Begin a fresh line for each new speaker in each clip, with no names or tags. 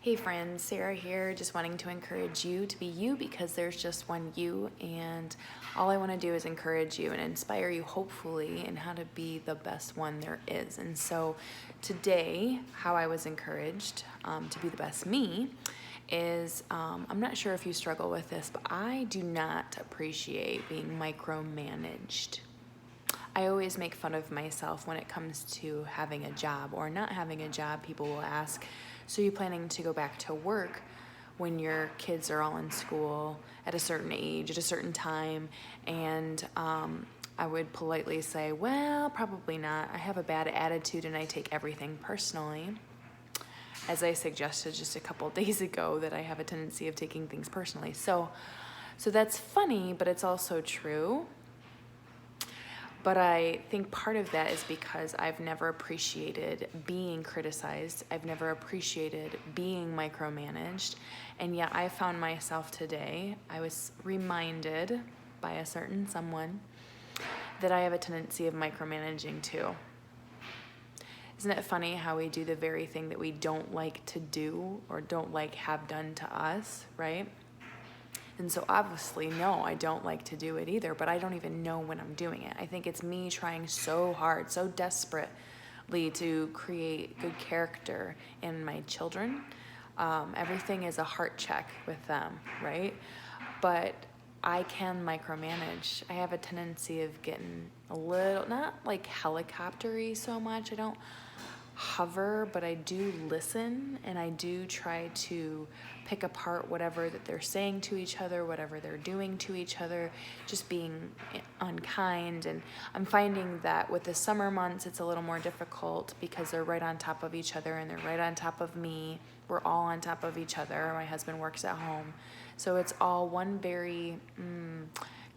Hey friends, Sarah here, just wanting to encourage you to be you because there's just one you, and all I want to do is encourage you and inspire you, hopefully, in how to be the best one there is. And so today, how I was encouraged to be the best me is, I'm not sure if you struggle with this, but I do not appreciate being micromanaged. I always make fun of myself when it comes to having a job or not having a job. People will ask, so you're planning to go back to work when your kids are all in school at a certain age, at a certain time? And I would politely say, well, probably not. I have a bad attitude and I take everything personally. As I suggested just a couple days ago, that I have a tendency of taking things personally. So that's funny, but it's also true. But I think part of that is because I've never appreciated being criticized. I've never appreciated being micromanaged. And yet I found myself today, I was reminded by a certain someone that I have a tendency of micromanaging too. Isn't it funny how we do the very thing that we don't like to do or don't like have done to us, right? And so obviously, no, I don't like to do it either, but I don't even know when I'm doing it. I think it's me trying so hard, so desperately to create good character in my children. Everything is a heart check with them, right? But I can micromanage. I have a tendency of getting a little, not like helicopter-y so much. I don't hover, but I do listen and I do try to pick apart whatever that they're saying to each other, whatever they're doing to each other, just being unkind. And I'm finding that with the summer months, it's a little more difficult because they're right on top of each other and they're right on top of me. We're all on top of each other. My husband works at home. So it's all one very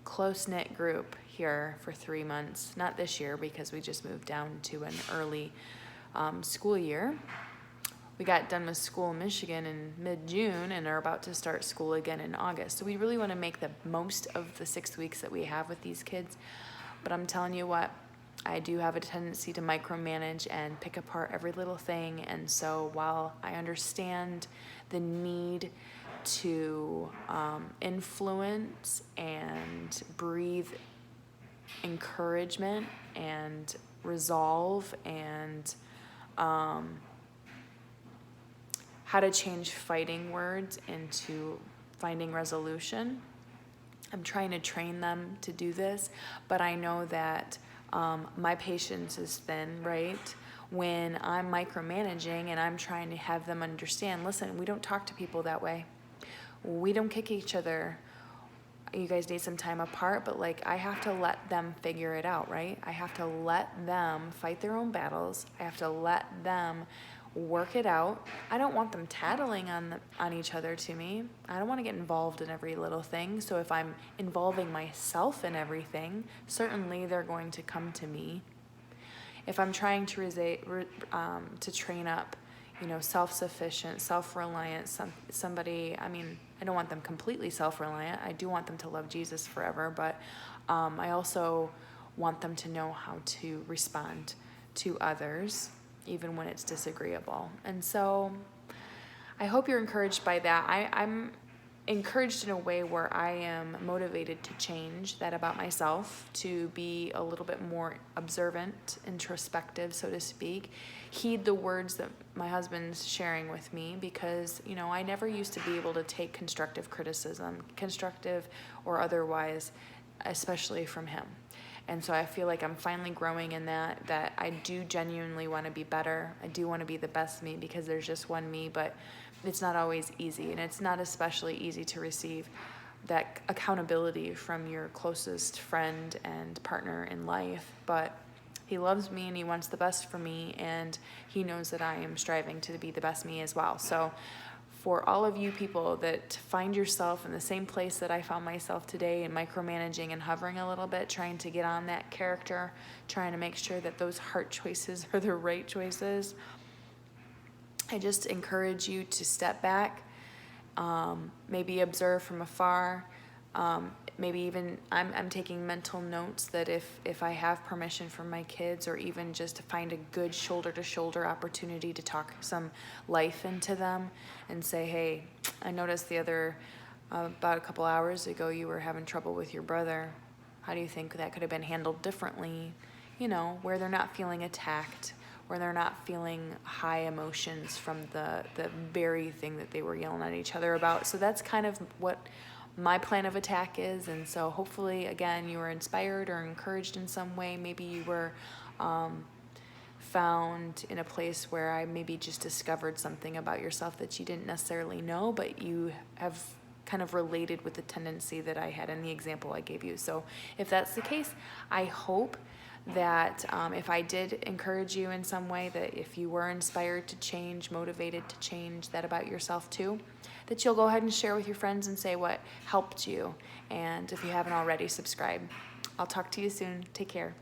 close-knit group here for 3 months. Not this year because we just moved down to an early school year. We got done with school in Michigan in mid-June and are about to start school again in August. So we really want to make the most of the 6 weeks that we have with these kids. But I'm telling you what, I do have a tendency to micromanage and pick apart every little thing. And so while I understand the need to influence and breathe encouragement and resolve and how to change fighting words into finding resolution. I'm trying to train them to do this, but I know that my patience is thin, right? When I'm micromanaging and I'm trying to have them understand, listen, we don't talk to people that way. We don't kick each other. You guys need some time apart, but like I have to let them figure it out, right? I have to let them fight their own battles. I have to let them work it out. I don't want them tattling on each other to me. I don't want to get involved in every little thing. So if I'm involving myself in everything, certainly they're going to come to me. If I'm trying to train up, self-sufficient, self-reliant, somebody, I don't want them completely self-reliant. I do want them to love Jesus forever, but I also want them to know how to respond to others, even when it's disagreeable. And so I hope you're encouraged by that. I'm encouraged in a way where I am motivated to change that about myself, to be a little bit more observant, introspective, so to speak, heed the words that my husband's sharing with me, because, I never used to be able to take constructive criticism, constructive or otherwise, especially from him. And so I feel like I'm finally growing in that I do genuinely want to be better. I do want to be the best me because there's just one me, but it's not always easy. And it's not especially easy to receive that accountability from your closest friend and partner in life. But he loves me and he wants the best for me, and he knows that I am striving to be the best me as well. So for all of you people that find yourself in the same place that I found myself today, in micromanaging and hovering a little bit, trying to get on that character, trying to make sure that those heart choices are the right choices, I just encourage you to step back, maybe observe from afar. maybe even I'm taking mental notes that if I have permission from my kids, or even just to find a good shoulder to shoulder opportunity to talk some life into them and say, hey, I noticed about a couple hours ago you were having trouble with your brother. How do you think that could have been handled differently? Where they're not feeling attacked, where they're not feeling high emotions from the very thing that they were yelling at each other about. So that's kind of what my plan of attack is. And so hopefully, again, you were inspired or encouraged in some way. Maybe you were found in a place where I maybe just discovered something about yourself that you didn't necessarily know, but you have kind of related with the tendency that I had in the example I gave you. So if that's the case, I hope that if I did encourage you in some way, that if you were inspired to change, motivated to change that about yourself too, that you'll go ahead and share with your friends and say what helped you. And if you haven't already, subscribe. I'll talk to you soon. Take care.